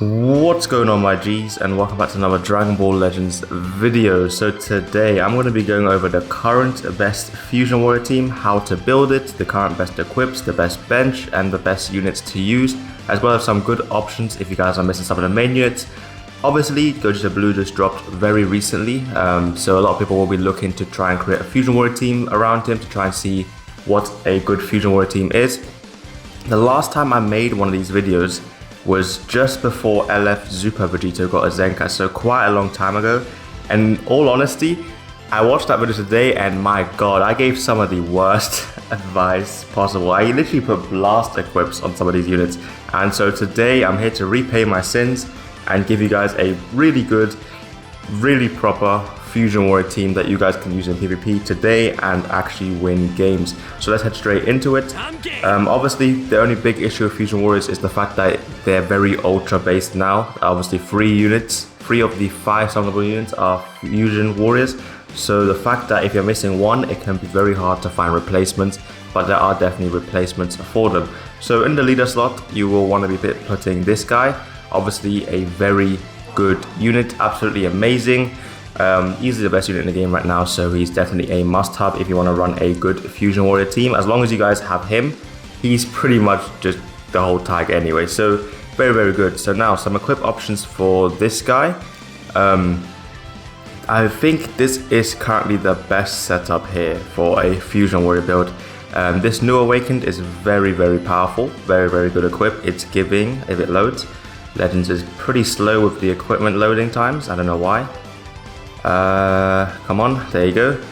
What's going on, my G's, and welcome back to another Dragon Ball Legends video. So today I'm going to be going over the current best Fusion Warrior team, how to build it, the current best equips, the best bench, and the best units to use, as well as some good options if you guys are missing some of the main units. Obviously, Gogeta Blue just dropped very recently, so a lot of people will be looking to try and create a Fusion Warrior team around him to try and see what a good Fusion Warrior team is. The last time I made one of these videos was just before LF Super Gogeta got a Zenkai, so quite a long time ago. And in all honesty, I watched that video today and my god, I gave some of the worst advice possible. I literally put blast equips on some of these units. And so today I'm here to repay my sins and give you guys a really good, really proper Fusion Warrior team that you guys can use in PvP today and actually win games. So let's head straight into it. Obviously, the only big issue with Fusion Warriors is the fact that they're very ultra based now. Obviously, 3 of the 5 summonable units are Fusion Warriors. So the fact that if you're missing one, it can be very hard to find replacements, but there are definitely replacements for them. So in the leader slot, you will want to be putting this guy. Obviously, a very good unit, absolutely amazing. Easily the best unit in the game right now, so he's definitely a must-have if you want to run a good Fusion Warrior team. As long as you guys have him, he's pretty much just the whole tag anyway, so very, very good. So now some equip options for this guy. I think this is currently the best setup here for a Fusion Warrior build. This New Awakened is very, very powerful, very, very good equip. It's giving, if it loads, Legends is pretty slow with the equipment loading times, I don't know why. Come on, there you go.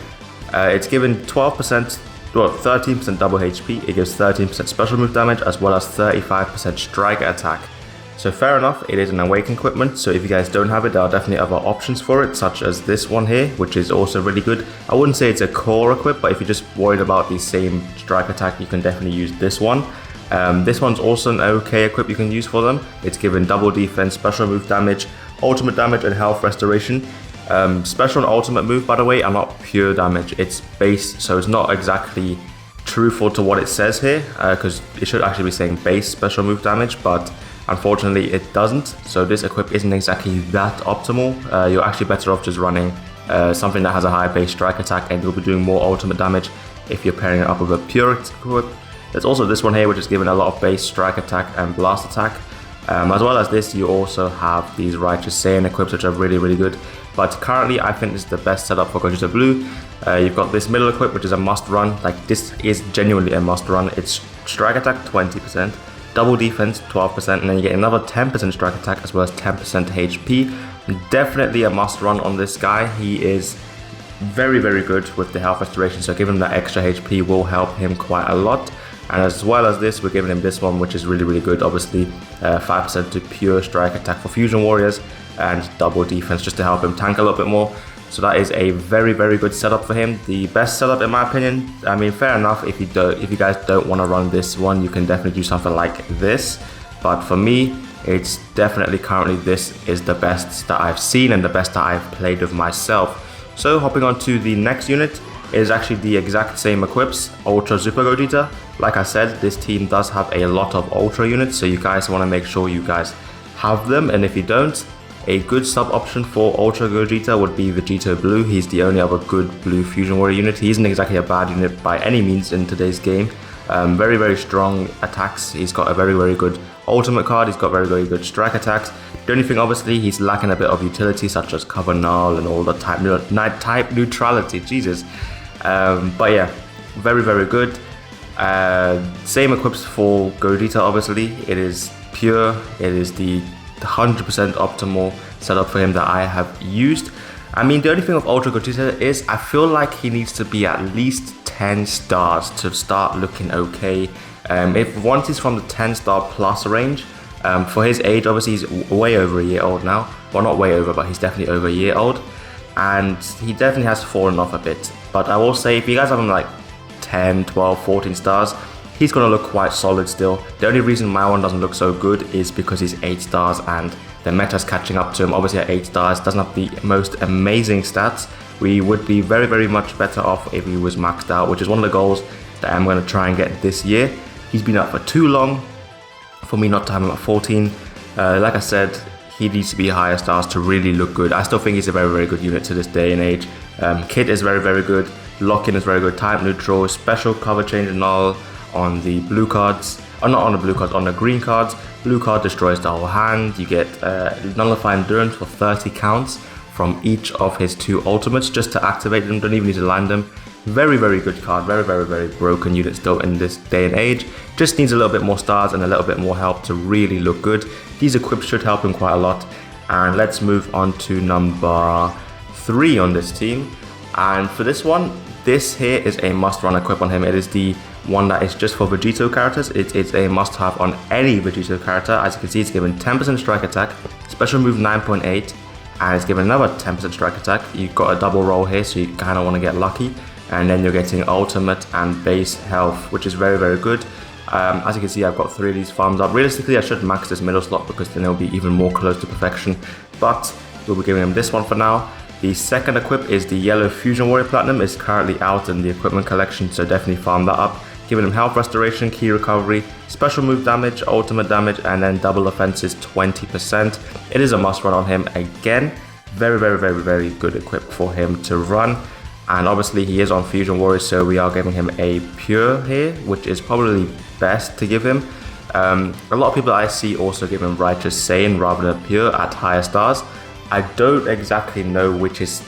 It's given 12%, well, 13% double HP. It gives 13% special move damage as well as 35% strike attack. So fair enough, it is an awakened equipment, so if you guys don't have it, there are definitely other options for it, such as this one here, which is also really good. I wouldn't say it's a core equip, but if you're just worried about the same strike attack, you can definitely use this one. This one's also an okay equip you can use for them. It's given double defense, special move damage, ultimate damage, and health restoration. Special and ultimate move, by the way, are not pure damage, it's base, so it's not exactly truthful to what it says here, because it should actually be saying base special move damage, but unfortunately it doesn't, so this equip isn't exactly that optimal. You're actually better off just running something that has a higher base strike attack, and you'll be doing more ultimate damage if you're pairing it up with a pure equip. There's also this one here, which is given a lot of base strike attack and blast attack. As well as this, you also have these Righteous Saiyan equips, which are really, really good. But currently, I think this is the best setup for Gogeta Blue. You've got this middle equip, which is a must run. Like, this is genuinely a must run. It's strike attack 20%, double defense 12%, and then you get another 10% strike attack as well as 10% HP. Definitely a must run on this guy. He is very, very good with the health restoration, so giving him that extra HP will help him quite a lot. And as well as this, we're giving him this one, which is really, really good. Obviously, 5% to pure strike attack for Fusion Warriors and double defense just to help him tank a little bit more. So that is a very, very good setup for him. The best setup in my opinion. I mean, fair enough, if you guys don't want to run this one, you can definitely do something like this. But for me, it's definitely currently this is the best that I've seen and the best that I've played with myself. So hopping on to the next unit, is actually the exact same equips, Ultra Super Gogeta. Like I said, this team does have a lot of Ultra units, so you guys want to make sure you guys have them, and if you don't, a good sub option for Ultra Gogeta would be Vegeta Blue. He's the only other good blue Fusion Warrior unit. He isn't exactly a bad unit by any means in today's game. Very, very strong attacks. He's got a very, very good ultimate card. He's got very, very good strike attacks. The only thing, obviously, he's lacking a bit of utility, such as cover null and all the type neutrality. Jesus. But yeah, very, very good. Same equips for Gogeta, obviously. It is pure, it is the 100% optimal setup for him that I have used. I mean, the only thing with Ultra Gogeta is I feel like he needs to be at least 10 stars to start looking okay. Once he's from the 10 star plus range, for his age, obviously he's way over a year old now. Well, not way over, but he's definitely over a year old. And he definitely has fallen off a bit. But I will say, if you guys have him like 10, 12, 14 stars, he's going to look quite solid still. The only reason my one doesn't look so good is because he's 8 stars and the meta's catching up to him. Obviously at 8 stars, doesn't have the most amazing stats. We would be very, very much better off if he was maxed out, which is one of the goals that I'm going to try and get this year. He's been out for too long for me not to have him at 14. Like I said, he needs to be higher stars to really look good. I still think he's a very, very good unit to this day and age. Kit is very, very good. Lock-in is very good. Type neutral, special cover change and all on the blue cards. Or not on the blue cards, on the green cards. Blue card destroys the whole hand. You get nullify endurance for 30 counts from each of his 2 ultimates just to activate them. Don't even need to land them. Very, very good card. Very, very, very broken unit still in this day and age. Just needs a little bit more stars and a little bit more help to really look good. These equips should help him quite a lot. And let's move on to number 3 on this team. And for this one, this here is a must-run equip on him. It is the one that is just for Vegito characters. It's a must-have on any Vegito character. As you can see, it's given 10% strike attack, special move 9.8, and it's given another 10% strike attack. You've got a double roll here, so you kind of want to get lucky. And then you're getting ultimate and base health, which is very, very good. As you can see, I've got 3 of these farms up. Realistically, I should max this middle slot because then it'll be even more close to perfection. But we'll be giving him this one for now. The second equip is the Yellow Fusion Warrior Platinum. It's currently out in the equipment collection, so definitely farm that up. Giving him health restoration, key recovery, special move damage, ultimate damage, and then double offenses 20%. It is a must run on him again. Very, very, very, very good equip for him to run. And obviously he is on Fusion Warriors, so we are giving him a pure here, which is probably best to give him. A lot of people I see also give him Righteous Saiyan rather than pure at higher stars. I don't exactly know which is,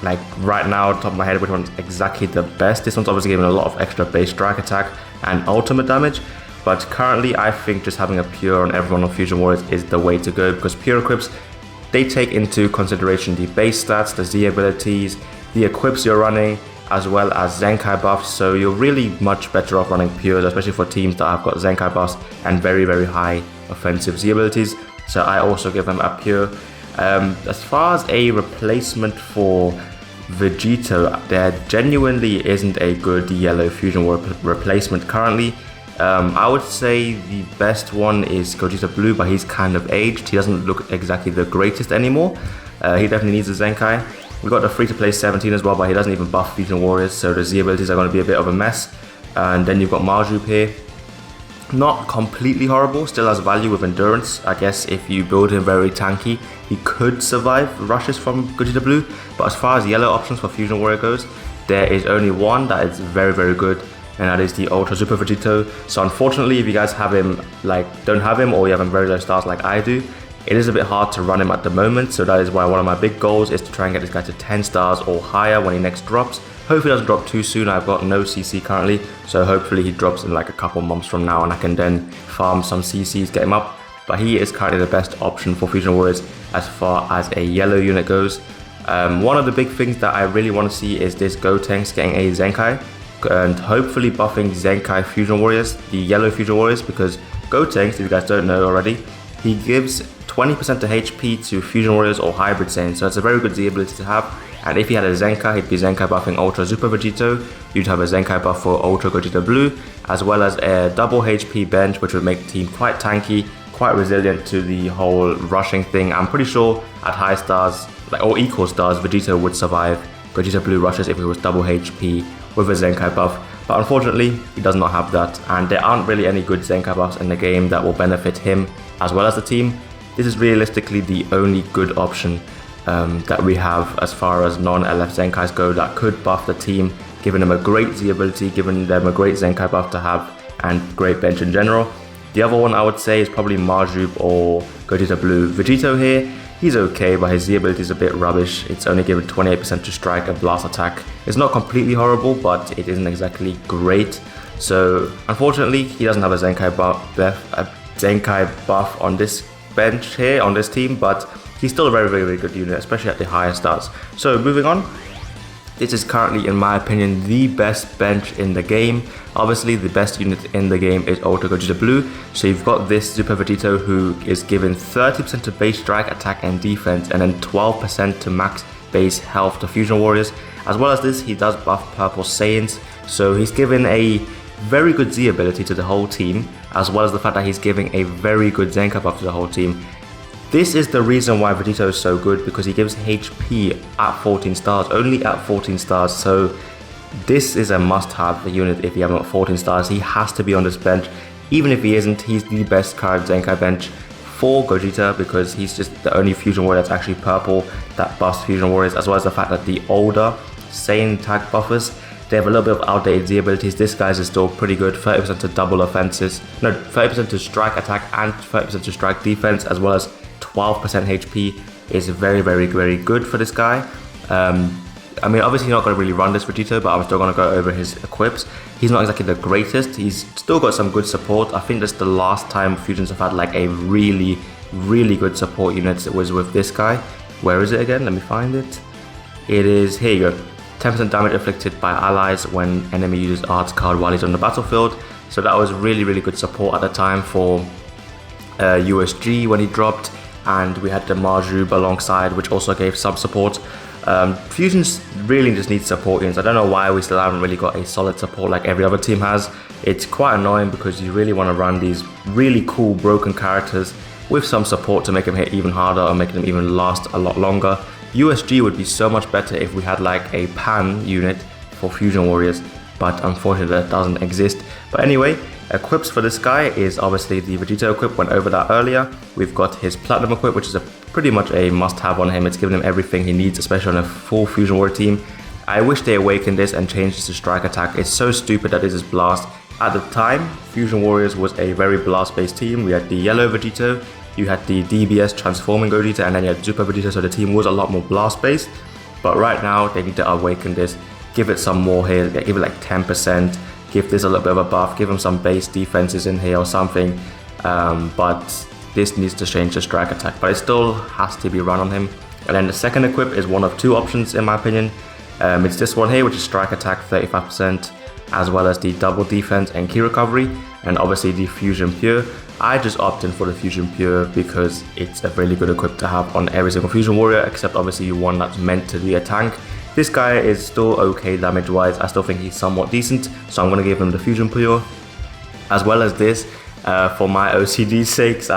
like right now, top of my head, which one's exactly the best. This one's obviously giving a lot of extra base strike attack and ultimate damage. But currently, I think just having a pure on everyone on Fusion Warriors is the way to go, because pure equips, they take into consideration the base stats, the Z abilities, the equips you're running, as well as Zenkai buffs. So you're really much better off running pures, especially for teams that have got Zenkai buffs and very, very high offensive Z abilities. So I also give them a pure. As far as a replacement for Vegeta, there genuinely isn't a good Yellow Fusion Warrior replacement currently. I would say the best one is Gogeta Blue, but he's kind of aged. He doesn't look exactly the greatest anymore. He definitely needs a Zenkai. We've got the free-to-play 17 as well, but he doesn't even buff Fusion Warriors, so the Z abilities are going to be a bit of a mess. And then you've got Marjup here. Not completely horrible, still has value with endurance. I guess if you build him very tanky, he could survive rushes from Gogeta Blue. But as far as yellow options for Fusion Warrior goes, there is only one that is very, very good, and that is the Ultra Super Vegeta. So unfortunately, if you guys have him, don't have him, or you have him very low stars like I do, it is a bit hard to run him at the moment. So that is why one of my big goals is to try and get this guy to 10 stars or higher when he next drops. Hopefully it doesn't drop too soon. I've got no CC currently, so hopefully he drops in like a couple months from now and I can then farm some CCs, get him up. But he is currently the best option for Fusion Warriors as far as a yellow unit goes. One of the big things that I really want to see is this Gotenks getting a Zenkai, and hopefully buffing Zenkai Fusion Warriors, the yellow Fusion Warriors, because Gotenks, if you guys don't know already, he gives 20% to HP to Fusion Warriors or Hybrid Saiyan, so it's a very good Z ability to have. And if he had a Zenkai, he'd be Zenkai buffing Ultra Super Vegeta. You'd have a Zenkai buff for Ultra Gogeta Blue, as well as a double HP bench, which would make the team quite tanky, quite resilient to the whole rushing thing. I'm pretty sure at high stars, or equal stars, Vegeta would survive Gogeta Blue rushes if it was double HP with a Zenkai buff. But unfortunately, he does not have that, and there aren't really any good Zenkai buffs in the game that will benefit him as well as the team. This is realistically the only good option that we have as far as non-LF Zenkais go that could buff the team, giving them a great Z ability, giving them a great Zenkai buff to have, and great bench in general. The other one I would say is probably Marjup or Gogeta Blue. Vegito here, he's okay, but his Z ability is a bit rubbish. It's only given 28% to strike and blast attack. It's not completely horrible, but it isn't exactly great. So unfortunately, he doesn't have a Zenkai buff on this bench here, on this team, but he's still a very, very, very good unit, especially at the higher stars. So moving on, this is currently, in my opinion, the best bench in the game. Obviously, the best unit in the game is Ultra Gogeta Blue. So you've got this Super Vegeta who is given 30% to base strike, attack and defense, and then 12% to max base health to Fusion Warriors. As well as this, he does buff Purple Saiyans. So he's given a very good Z ability to the whole team, as well as the fact that he's giving a very good Zenkai buff to the whole team. This is the reason why Vegito is so good, because he gives HP at 14 stars, only at 14 stars. So this is a must-have unit if you haven't got 14 stars. He has to be on this bench. Even if he isn't, he's the best card Zenkai bench for Gogeta because he's just the only Fusion Warrior that's actually purple that buffs Fusion Warriors, as well as the fact that the older Saiyan tag buffers, they have a little bit of outdated Z abilities. This guy's is still pretty good, 30% to double offenses, no, 30% to strike attack and 30% to strike defense, as well as 12% HP is very, very, very good for this guy. I mean, obviously you're not going to really run this Vegeta, but I'm still going to go over his equips. He's not exactly the greatest. He's still got some good support. I think that's the last time Fusions have had like a really, really good support unit. It was with this guy. Where is it again? Let me find it. It is, here you go. 10% damage inflicted by allies when enemy uses Arts card while he's on the battlefield. So that was really, really good support at the time for USG when he dropped. And we had the Marjube alongside, which also gave some support. Fusions really just need support units. I don't know why we still haven't really got a solid support like every other team has. It's quite annoying because you really want to run these really cool broken characters with some support to make them hit even harder or make them even last a lot longer. USG would be so much better if we had like a pan unit for Fusion Warriors, but unfortunately that doesn't exist. But anyway, equips for this guy is obviously the Vegeta equip, went over that earlier. We've got his Platinum equip, which is pretty much a must-have on him. It's giving him everything he needs, especially on a full Fusion Warrior team. I wish they awakened this and changed this to strike attack. It's so stupid that this is blast. At the time, Fusion Warriors was a very blast-based team. We had the yellow Vegeta, you had the DBS transforming Gogeta, and then you had Super Gogeta, so the team was a lot more blast-based. But right now, they need to awaken this, give it some more here, give it like 10%, give this a little bit of a buff, give him some base defenses in here or something. But this needs to change to strike attack, but it still has to be run on him. And then the second equip is one of two options in my opinion. It's this one here, which is strike attack 35%, as well as the double defense and key recovery, and obviously the Fusion Pure. I just opted for the Fusion Pure because it's a really good equip to have on every single Fusion Warrior, except obviously one that's meant to be a tank. This guy is still okay damage wise. I still think he's somewhat decent, so I'm going to give him the Fusion Pure. As well as this, for my OCD sakes,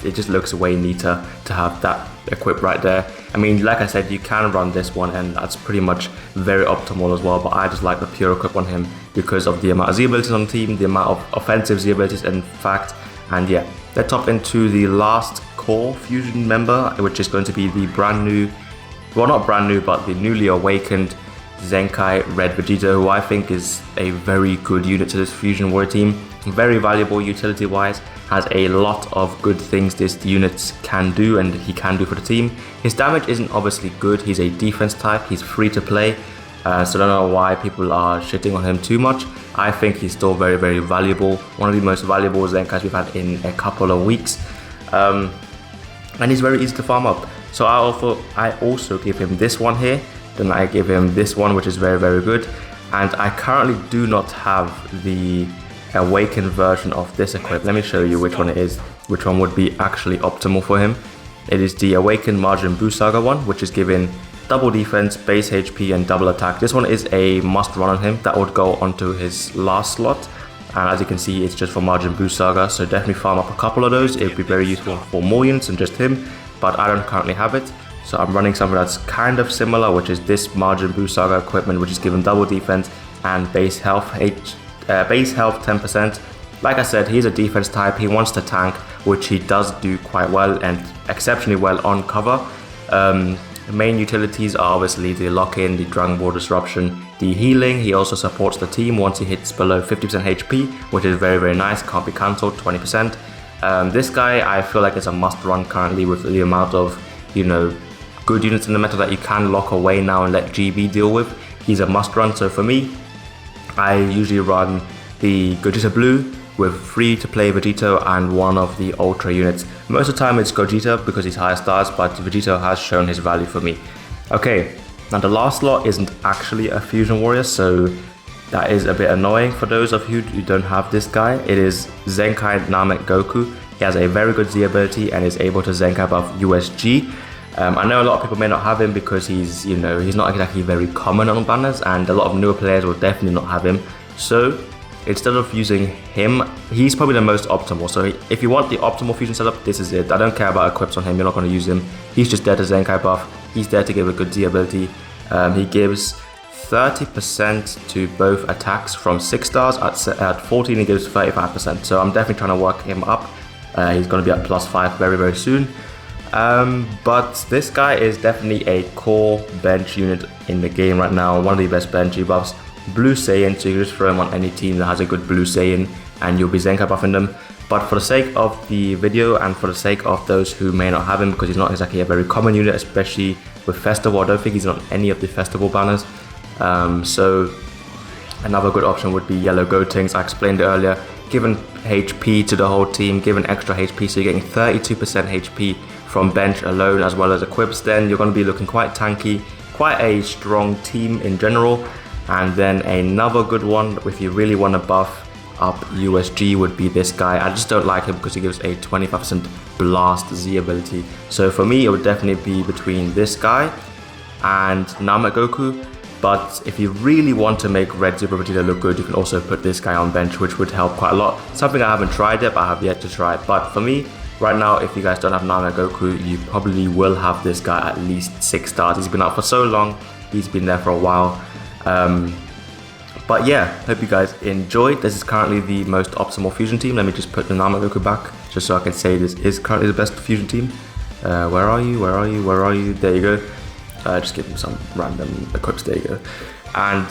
it just looks way neater to have that equip right there. I mean, like I said, you can run this one and that's pretty much very optimal as well, but I just like the pure equip on him because of the amount of Z abilities on the team, the amount of offensive Z abilities in fact. And yeah, let's hop into the last core Fusion member, which is going to be the brand new, well not brand new, but the newly awakened Zenkai Red Vegeta, who I think is a very good unit to this Fusion Warrior team. Very valuable utility wise, has a lot of good things this unit can do and he can do for the team. His damage isn't obviously good, he's a defense type, he's free to play, so I don't know why people are shitting on him too much. I think he's still very, very valuable, one of the most valuable Zenkais we've had in a couple of weeks, and he's very easy to farm up. So I also give him this one here, then I give him this one, which is very, very good, and I currently do not have the awakened version of this equip. Let me show you which one it is, which one would be actually optimal for him. It is the awakened Majin Buu Saga one, which is giving double defense, base HP and double attack. This one is a must run on him. That would go onto his last slot, and as you can see, it's just for Majin Buu Saga, so definitely farm up a couple of those. It would be very useful for more units than just him, but I don't currently have it, so I'm running something that's kind of similar, which is this Majin Buu Saga equipment, which is giving double defense and base health 10%. Like I said, he's a defense type, he wants to tank, which he does do quite well and exceptionally well on cover. The main utilities are obviously the lock-in, the Dragon Ball disruption, the healing. He also supports the team once he hits below 50% HP, which is very, very nice, can't be cancelled, 20%. This guy I feel like is a must run currently with the amount of, you know, good units in the meta that you can lock away now and let GB deal with. He's a must run, so for me, I usually run the Gogeta Blue with free to play Vegeta and one of the Ultra units. Most of the time it's Gogeta because he's higher stars, but Vegeta has shown his value for me. Okay, now the last slot isn't actually a Fusion Warrior, so that is a bit annoying for those of you who don't have this guy. It is Zenkai Namek Goku. He has a very good Z ability and is able to Zenkai buff USG. I know a lot of people may not have him because he's not exactly very common on banners, and a lot of newer players will definitely not have him. So instead of using him, he's probably the most optimal. So if you want the optimal fusion setup, this is it. I don't care about equips on him, you're not going to use him. He's just there to Zenkai buff. He's there to give a good Z ability. He gives 30% to both attacks from 6 stars. At 14 he gives 35%, so I'm definitely trying to work him up. He's going to be at +5 very, very soon. But this guy is definitely a core bench unit in the game right now. One of the best bench debuffs. Blue Saiyan, so you can just throw him on any team that has a good Blue Saiyan and you'll be Zenkai buffing them. But for the sake of the video and for the sake of those who may not have him, because he's not exactly a very common unit, especially with Festival, I don't think he's on any of the Festival banners. So another good option would be Yellow Gotenks. I explained it earlier, giving HP to the whole team, giving extra HP, so you're getting 32% HP from bench alone as well as equips. Then you're going to be looking quite tanky, quite a strong team in general. And then another good one, if you really want to buff up USG, would be this guy. I just don't like him because he gives a 25% blast Z ability. So for me, it would definitely be between this guy and Namagoku. But if you really want to make Red Super Vegeta look good, you can also put this guy on bench, which would help quite a lot. Something I haven't tried yet, but I have yet to try. But for me, right now, if you guys don't have Namagoku, you probably will have this guy at least 6 stars. He's been out for so long, he's been there for a while. But yeah, hope you guys enjoyed. This is currently the most optimal fusion team. Let me just put the Namagoku back, just so I can say this is currently the best fusion team. Where are you? Where are you? Where are you? There you go. Just give him some random equips, there you go. And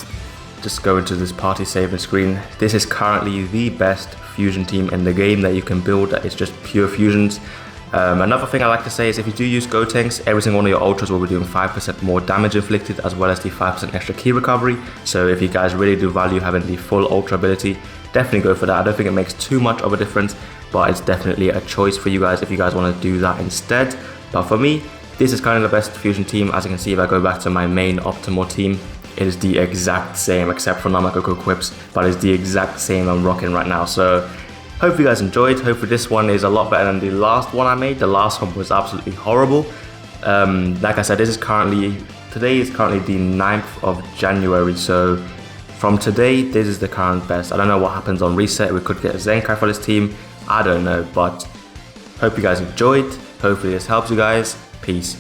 just go into this party saving screen. This is currently the best fusion team in the game that you can build. It's just pure fusions. Another thing I like to say is if you do use Gotenks, every single one of your ultras will be doing 5% more damage inflicted, as well as the 5% extra key recovery. So if you guys really do value having the full ultra ability, definitely go for that. I don't think it makes too much of a difference, but it's definitely a choice for you guys if you guys want to do that instead. But for me, this is kind of the best fusion team. As you can see, if I go back to my main optimal team, it is the exact same except for Namagoku equips, but it's the exact same I'm rocking right now. So hope you guys enjoyed. Hopefully this one is a lot better than the last one I made. The last one was absolutely horrible. Like I said, today is currently the 9th of January. So from today, this is the current best. I don't know what happens on reset. We could get a Zenkai for this team. I don't know, but hope you guys enjoyed. Hopefully this helps you guys. Peace.